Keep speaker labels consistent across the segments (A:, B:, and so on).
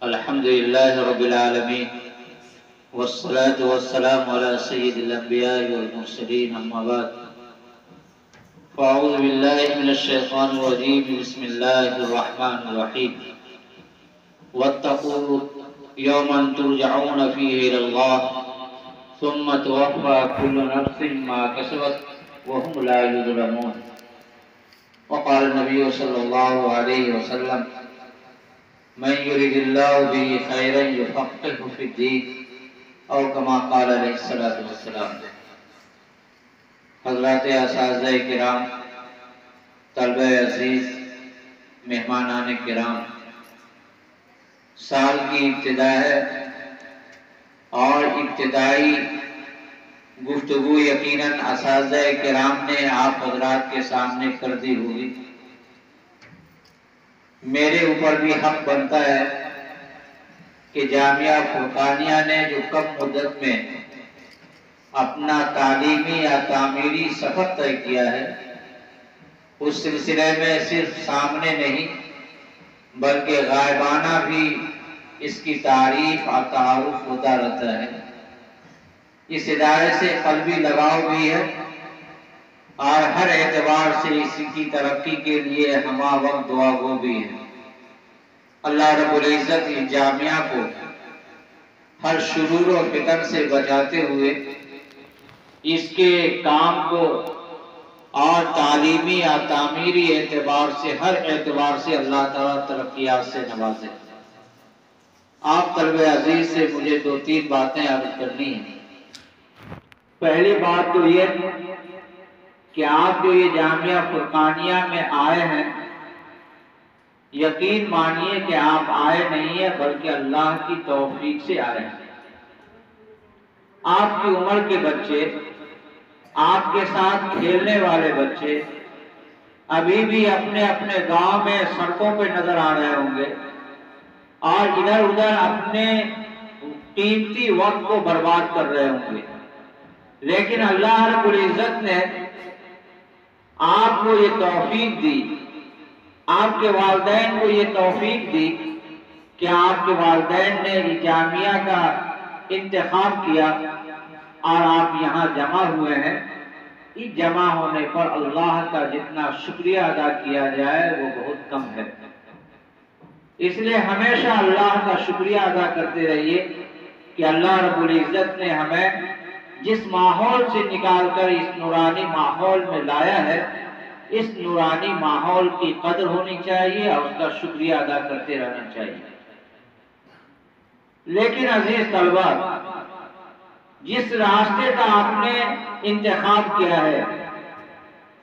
A: الحمد لله رب العالمين والصلاة والسلام على سيد الأنبياء والمرسلين أما بعد فأعوذ بالله من الشيطان الرجيم بسم الله الرحمن الرحيم واتقوا يوما ترجعون فيه إلى الله ثم توفى كل نفس ما كسبت وهم لا يظلمون وقال النبي صلى الله عليه وسلم من يريد الله به خيرا يفقهه في الدين او كما قال علیہ الصلوۃ والسلام۔ حضرات اساتذہ کرام، طلبہ عزیز، مہمانان کرام، سال کی ابتدا ہے اور ابتدائی گفتگو یقیناً اساتذہ کرام نے آپ حضرات کے سامنے کر دی ہوگی۔ میرے اوپر بھی حق بنتا ہے کہ جامعہ فرقانیہ نے جو کم مدت میں اپنا تعلیمی یا تعمیری سفر طے کیا ہے، اس سلسلے میں صرف سامنے نہیں بلکہ غائبانہ بھی اس کی تعریف اور تعارف ہوتا رہتا ہے۔ اس ادارے سے قلبی لگاؤ بھی ہے اور ہر اعتبار سے اس کی ترقی کے لیے ہمہ وقت دعا گو بھی ہے۔ اللہ رب العزت اس جامعہ کو ہر شرور و فتن سے بچاتے ہوئے اس کے کام کو اور تعلیمی یا تعمیری اعتبار سے ہر اعتبار سے اللہ تعالیٰ ترقیات سے نوازے۔ آپ طلب عزیز سے مجھے 2-3 باتیں عرض کرنی ہیں۔ پہلی بات تو یہ کہ آپ جو یہ جامعہ فرقانیہ میں آئے ہیں، یقین مانیے کہ آپ آئے نہیں ہیں بلکہ اللہ کی توفیق سے آئے ہیں۔ آپ کی عمر کے بچے، آپ کے ساتھ کھیلنے والے بچے ابھی بھی اپنے اپنے گاؤں میں سڑکوں پہ نظر آ رہے ہوں گے اور ادھر ادھر اپنے قیمتی وقت کو برباد کر رہے ہوں گے، لیکن اللہ رب العزت نے آپ کو یہ توفیق دی، آپ کے والدین کو یہ توفیق دی کہ آپ کے والدین نے اس جامعہ کا انتخاب کیا اور آپ یہاں جمع ہوئے ہیں۔ اس جمع ہونے پر اللہ کا جتنا شکریہ ادا کیا جائے وہ بہت کم ہے، اس لیے ہمیشہ اللہ کا شکریہ ادا کرتے رہیے کہ اللہ رب العزت نے ہمیں جس ماحول سے نکال کر اس نورانی ماحول میں لایا ہے، اس نورانی ماحول کی قدر ہونی چاہیے اور اس کا شکریہ ادا کرتے رہنا چاہیے۔ لیکن عزیز طلبہ، جس راستے کا آپ نے انتخاب کیا ہے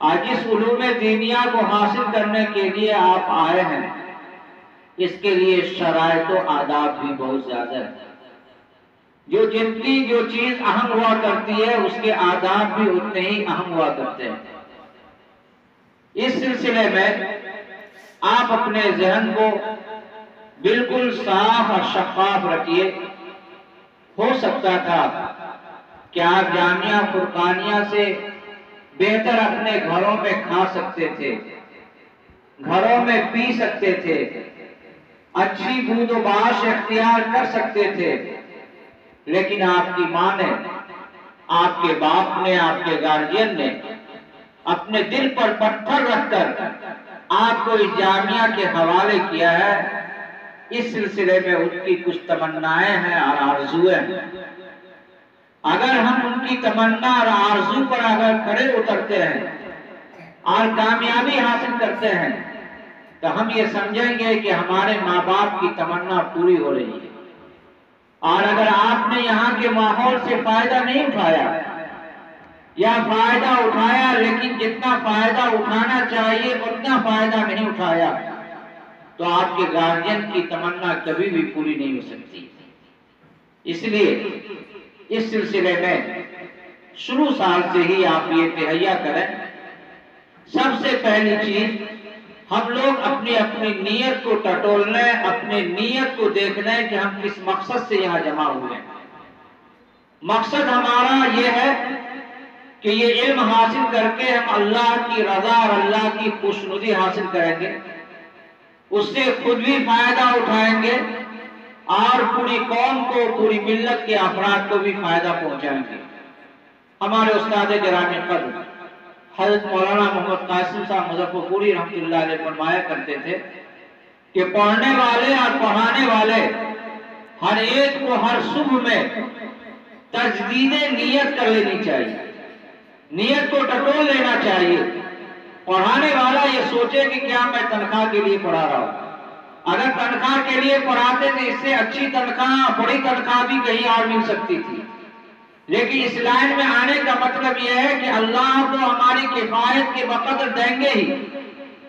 A: اور جس علوم دینیہ کو حاصل کرنے کے لیے آپ آئے ہیں، اس کے لیے شرائط و آداب بھی بہت زیادہ ہے۔ جو چیز اہم ہوا کرتی ہے اس کے آداب بھی اتنے ہی اہم ہوا کرتے ہیں۔ اس سلسلے میں آپ اپنے ذہن کو بالکل صاف اور شفاف رکھیے۔ ہو سکتا تھا کہ آپ جامعہ فرقانیہ سے بہتر اپنے گھروں میں کھا سکتے تھے، گھروں میں پی سکتے تھے، اچھی بود و باش اختیار کر سکتے تھے، لیکن آپ کی ماں نے، آپ کے باپ نے، آپ کے گارجین نے اپنے دل پر پتھر رکھ کر آپ کو اس جامعہ کے حوالے کیا ہے۔ اس سلسلے میں ان کی کچھ تمنائیں ہیں اور آرزویں ہیں۔ اگر ہم ان کی تمنا اور آرزو پر اگر کھڑے اترتے ہیں اور کامیابی حاصل کرتے ہیں تو ہم یہ سمجھیں گے کہ ہمارے ماں باپ کی تمنا پوری ہو رہی ہے۔ اور اگر آپ نے یہاں کے ماحول سے فائدہ نہیں اٹھایا یا فائدہ اٹھایا لیکن جتنا فائدہ اٹھانا چاہیے اتنا فائدہ نہیں اٹھایا تو آپ کے گارجین کی تمنا کبھی بھی پوری نہیں ہو سکتی۔ اس لیے اس سلسلے میں شروع سال سے ہی آپ یہ تہیا کریں۔ سب سے پہلی چیز، ہم لوگ اپنی اپنی نیت کو ٹٹولنے، اپنی نیت کو دیکھنے کہ ہم کس مقصد سے یہاں جمع ہوئے ہیں۔ مقصد ہمارا یہ ہے کہ یہ علم حاصل کر کے ہم اللہ کی رضا اور اللہ کی خوشنودی حاصل کریں گے، اس سے خود بھی فائدہ اٹھائیں گے اور پوری قوم کو، پوری ملت کے افراد کو بھی فائدہ پہنچائیں گے۔ ہمارے استاد گرامی قدر حضرت مولانا محمد قاسم صاحب مظفر پوری رحمۃ اللہ علیہ فرمایا کرتے تھے کہ پڑھنے والے اور پڑھانے والے ہر ایک کو ہر صبح میں تجدید نیت کر لینی چاہیے، نیت کو ٹٹول لینا چاہیے۔ پڑھانے والا یہ سوچے کہ کیا میں تنخواہ کے لیے پڑھا رہا ہوں، اگر تنخواہ کے لیے پڑھاتے تو اس سے اچھی تنخواہ، بڑی تنخواہ بھی کہیں اور مل سکتی تھی، لیکن اس لائن میں آنے کا مطلب یہ ہے کہ اللہ تو ہماری کفایت کے بقدر دیں گے ہی،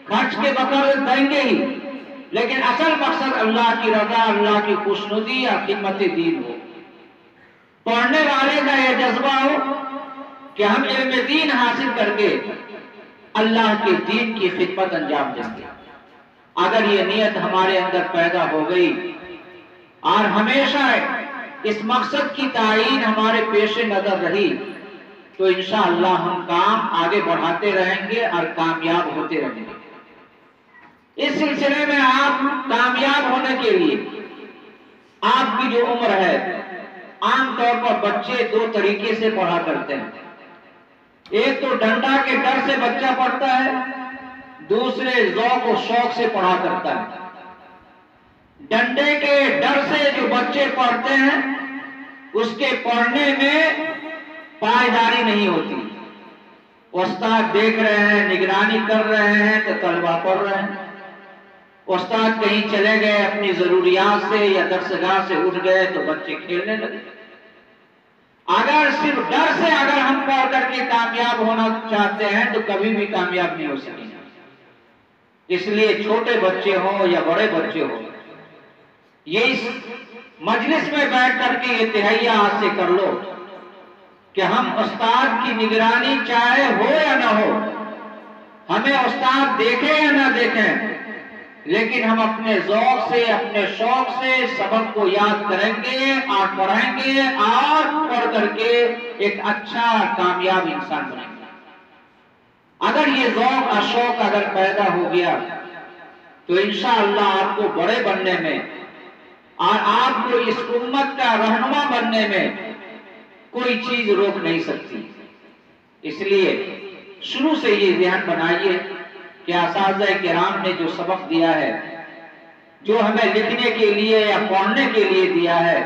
A: خرچ کے بقدر دیں گے ہی، لیکن اصل مقصد اللہ کی رضا، اللہ کی خوشنودی اور خدمت دین ہو۔ پڑھنے والے کا یہ جذبہ ہو کہ ہم علم دین حاصل کر کے اللہ کے دین کی خدمت انجام دیں گے۔ اگر یہ نیت ہمارے اندر پیدا ہو گئی اور ہمیشہ اس مقصد کی تعین ہمارے پیش نظر رہی تو انشاءاللہ ہم کام آگے بڑھاتے رہیں گے اور کامیاب ہوتے رہیں گے۔ اس سلسلے میں آپ کامیاب ہونے کے لیے آپ کی جو عمر ہے، عام طور پر بچے دو طریقے سے پڑھا کرتے ہیں۔ ایک تو ڈنڈا کے ڈر سے بچہ پڑھتا ہے، دوسرے ذوق و شوق سے پڑھا کرتا ہے۔ ڈنڈے کے ڈر سے جو بچے پڑھتے ہیں اس کے پڑھنے میں پائیداری نہیں ہوتی۔ استاد دیکھ رہے ہیں، نگرانی کر رہے ہیں تو طلبہ پڑھ رہے ہیں۔ استاد کہیں چلے گئے اپنی ضروریات سے یا درسگاہ سے اٹھ گئے تو بچے کھیلنے لگے۔ اگر صرف ڈر سے اگر ہم پڑھ کر کے کامیاب ہونا چاہتے ہیں تو کبھی بھی کامیاب نہیں ہو سکیں گے۔ اس لیے چھوٹے بچے ہوں یا بڑے بچے ہوں، یہ اس مجلس میں بیٹھ کر کے یہ تہیہ ہاتھ سے کر لو کہ ہم استاد کی نگرانی چاہے ہو یا نہ ہو، ہمیں استاد دیکھیں یا نہ دیکھیں، لیکن ہم اپنے ذوق سے، اپنے شوق سے سبق کو یاد کریں گے اور پڑھیں گے اور پڑھ کر کے ایک اچھا کامیاب انسان بنیں گے۔ اگر یہ ذوق اور شوق اگر پیدا ہو گیا تو انشاءاللہ آپ کو بڑے بننے میں اور آپ کو اس امت کا رہنما بننے میں کوئی چیز روک نہیں سکتی۔ اس لیے شروع سے یہ ذہن بنائیے کہ اساتذہ کرام نے جو سبق دیا ہے، جو ہمیں لکھنے کے لیے یا پڑھنے کے لیے دیا ہے،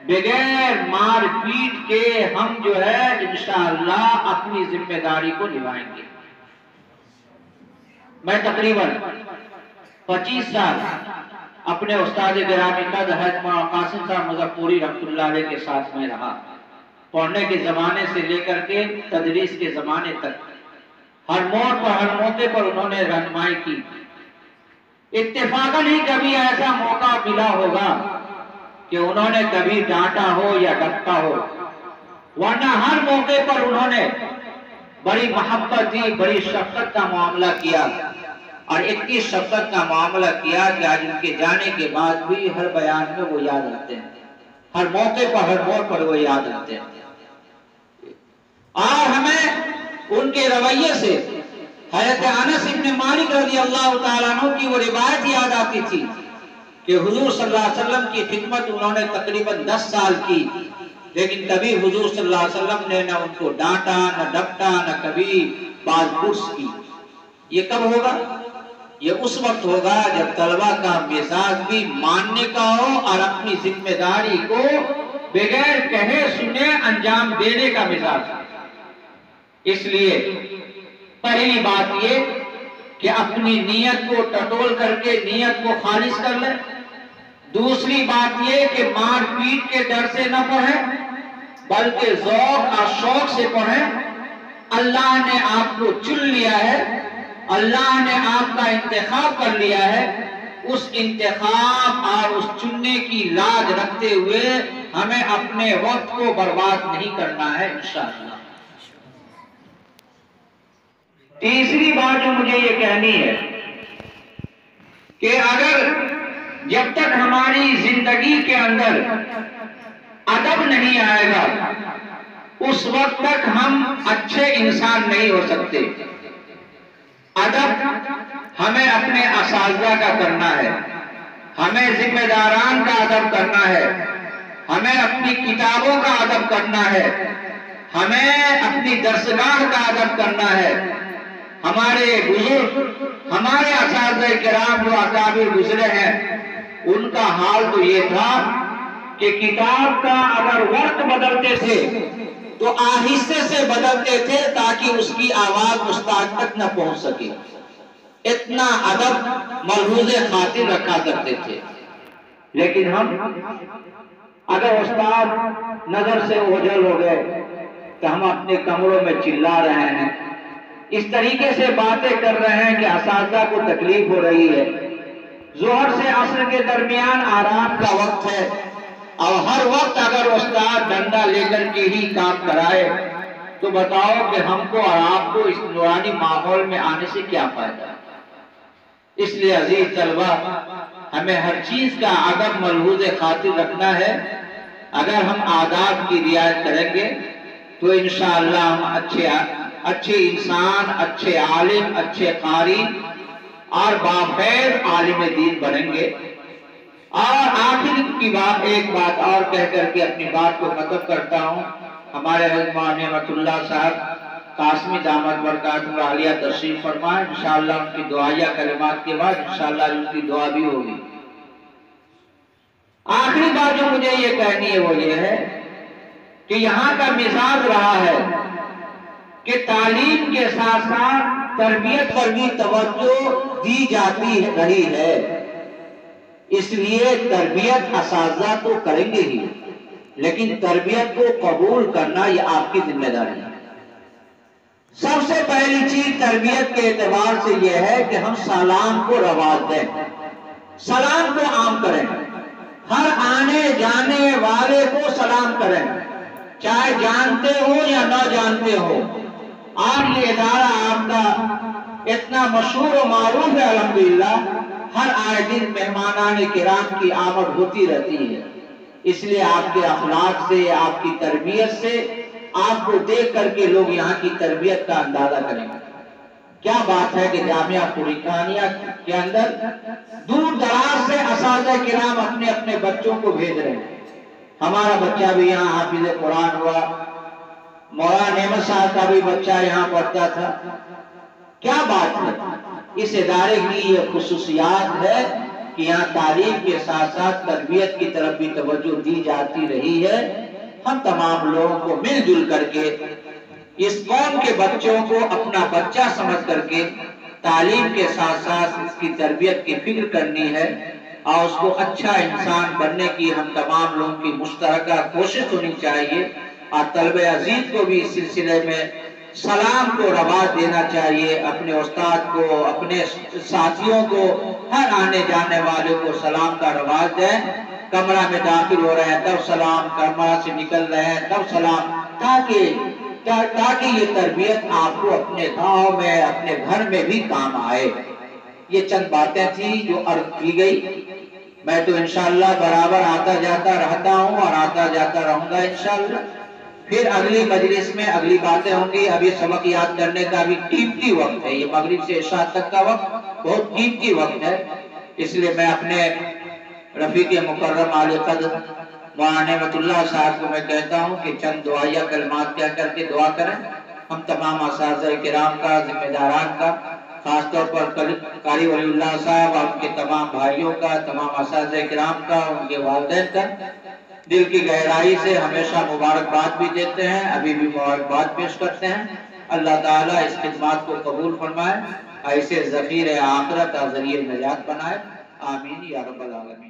A: بغیر مار پیٹ کے ہم جو ہے انشاءاللہ اپنی ذمہ داری کو نبھائیں گے۔ میں تقریباً 25 سال اپنے استاد گرامی قدر حضرت مولانا قاسم صاحب مظفر پوری رحمۃ اللہ علیہ کے ساتھ میں رہا، پڑھنے کے زمانے سے لے کر کے تدریس کے زمانے تک ہر موڑ پر، ہر موقع پر انہوں نے رہنمائی کی۔ اتفاقاً ہی کبھی ایسا موقع ملا ہوگا کہ انہوں نے کبھی ڈانٹا ہو یا ڈانٹا ہو، ورنہ ہر موقع پر انہوں نے بڑی محبت دی، بڑی شفقت کا معاملہ کیا، اور اتنی شفقت کا معاملہ کیا کہ آج ان کے جانے کے بعد بھی ہر بیان میں وہ یاد رکھتے ہیں، ہر موقع پر، ہر موڑ پر وہ یاد رکھتے ہیں۔ اور ہمیں ان کے رویے سے حضرت انس ابن مالک رضی اللہ تعالیٰ عنہ کی وہ روایت یاد آتی تھی کہ حضور صلی اللہ علیہ وسلم کی خدمت انہوں نے تقریباً 10 سال کی، لیکن کبھی حضور صلی اللہ علیہ وسلم نے نہ ان کو ڈانٹا، نہ ڈپٹا، نہ کبھی بال پرس کی۔ یہ کب ہوگا؟ یہ اس وقت ہوگا جب طلبہ کا مزاج بھی ماننے کا ہو اور اپنی ذمہ داری کو بغیر کہے سنے انجام دینے کا مزاج ہو۔ اس لیے پہلی بات یہ کہ اپنی نیت کو ٹٹول کر کے نیت کو خالص کر لیں۔ دوسری بات یہ کہ مار پیٹ کے ڈر سے نہ پڑھیں بلکہ ذوق اور شوق سے پڑھیں۔ اللہ نے آپ کو چن لیا ہے، اللہ نے آپ کا انتخاب کر لیا ہے، اس انتخاب اور اس چننے کی لاج رکھتے ہوئے ہمیں اپنے وقت کو برباد نہیں کرنا ہے انشاءاللہ۔ تیسری بات جو مجھے یہ کہنی ہے کہ اگر جب تک ہماری زندگی کے اندر ادب نہیں آئے گا اس وقت تک ہم اچھے انسان نہیں ہو سکتے۔ ادب ہمیں اپنے اساتذہ کا کرنا ہے، ہمیں ذمہ داران کا ادب کرنا ہے، ہمیں اپنی کتابوں کا ادب کرنا ہے، ہمیں اپنی درسگاہ کا ادب کرنا ہے۔ ہمارے بزرگ، ہمارے اساتذہ کرام جو اکابر گزرے ہیں، ان کا حال تو یہ تھا کہ کتاب کا اگر ورق بدلتے تھے تو آہستہ سے بدلتے تھے تاکہ اس کی آواز استاد تک نہ پہنچ سکے۔ اتنا ادب ملحوظ خاطر رکھا کرتے تھے۔ لیکن ہم اگر استاد نظر سے اوجھل ہو گئے تو ہم اپنے کمروں میں چلا رہے ہیں، اس طریقے سے باتیں کر رہے ہیں کہ اساتذہ کو تکلیف ہو رہی ہے۔ ظہر سے عصر کے درمیان آرام کا وقت ہے، اور ہر وقت اگر استاد ڈنڈا لے کر کے ہی کام کرائے تو بتاؤ کہ ہم کو اور آپ کو اس نورانی ماحول میں آنے سے کیا فائدہ؟ اس لیے عزیز طلبہ، ہمیں ہر چیز کا ادب ملحوظ خاطر رکھنا ہے۔ اگر ہم آداب کی رعایت کریں گے تو انشاءاللہ ہم اچھے انسان، اچھے عالم، اچھے قاری اور باخیر عالم دین بنیں گے۔ اور آخر کی بات، ایک بات اور کہہ کر کے اپنی بات کو ختم کرتا ہوں۔ ہمارے رضوان نعمت اللہ صاحب قاسمی دامت برکاتہ عالیہ تشریف فرمائیں، انشاءاللہ ان کی دعائیہ کلمات کے بعد انشاءاللہ ان کی دعا بھی ہوگی۔ آخری بات جو مجھے یہ کہنی ہے وہ یہ ہے کہ یہاں کا مزاج رہا ہے کہ تعلیم کے ساتھ ساتھ تربیت پر بھی توجہ دی جاتی رہی ہے۔ اس لیے تربیت اساتذہ تو کریں گے ہی، لیکن تربیت کو قبول کرنا یہ آپ کی ذمہ داری ہے۔ سب سے پہلی چیز تربیت کے اعتبار سے یہ ہے کہ ہم سلام کو رواج دیں، سلام کو عام کریں، ہر آنے جانے والے کو سلام کریں، چاہے جانتے ہو یا نہ جانتے ہو۔ اور یہ ادارہ آپ کا اتنا مشہور و معروف ہے الحمدللہ، ہر آئے دن مہمانان کرام کی آمد ہوتی رہتی ہے۔ اس لیے آپ کے اخلاق سے، آپ کی تربیت سے، آپ کو دیکھ کر کے لوگ یہاں کی تربیت کا اندازہ کریں گے۔ کیا بات ہے کہ جامعہ فریقانیہ کے اندر دور دراز سے اساتذہ کرام اپنے اپنے بچوں کو بھیج رہے ہیں۔ ہمارا بچہ بھی یہاں حافظ قرآن ہوا، مولانا نعمت صاحب کا بھی بچہ یہاں پڑھتا تھا۔ کیا بات ہے، اس ادارے کی یہ خصوصیات ہے کہ یہاں تعلیم کے ساتھ ساتھ تربیت کی طرف بھی توجہ دی جاتی رہی ہے۔ ہم تمام لوگوں کو مل جل کر کے اس قوم کے بچوں کو اپنا بچہ سمجھ کر کے تعلیم کے ساتھ ساتھ اس کی تربیت کی فکر کرنی ہے، اور اس کو اچھا انسان بننے کی ہم تمام لوگوں کی مشترکہ کوشش ہونی چاہیے۔ اور طلبہ عزیز کو بھی اس سلسلے میں سلام کو رواج دینا چاہیے، اپنے استاد کو، اپنے ساتھیوں کو، ہر آنے جانے والے کو سلام کا رواج دیں۔ کمرہ میں داخل ہو رہے ہیں تب سلام، کمرہ سے نکل رہے ہیں تب سلام، تاکہ یہ تربیت آپ کو اپنے گاؤں میں، اپنے گھر میں بھی کام آئے۔ یہ چند باتیں تھیں جو عرض کی گئی۔ میں تو انشاءاللہ برابر آتا جاتا رہتا ہوں اور آتا جاتا رہوں گا انشاءاللہ۔ پھر اگلی مجلس میں اگلی باتیں ہوں گی۔ ابھی سبق یاد کرنے کا بھی قیمتی وقت ہے، یہ مغرب سے عشاء تک کا وقت بہت قیمتی وقت ہے۔ اس لیے میں اپنے رفیق مکرم عالی قدر مولانا نعمت اللہ صاحب کو میں کہتا ہوں کہ چند دعائیہ کلمات کہہ کر کے دعا کریں۔ ہم تمام اساتذہ کرام کا، ذمہ داران کا، خاص طور پر قاری ولی اللہ صاحب اور ان کے تمام بھائیوں کا، تمام اساتذہ کرام کا، ان کے والدین کا دل کی گہرائی سے ہمیشہ مبارکباد بھی دیتے ہیں، ابھی بھی مبارکباد پیش کرتے ہیں۔ اللہ تعالیٰ اس خدمات کو قبول فرمائے، ایسے ذخیر آخرت اور ذریعہ نجات بنائے، آمین یا رب العالمین۔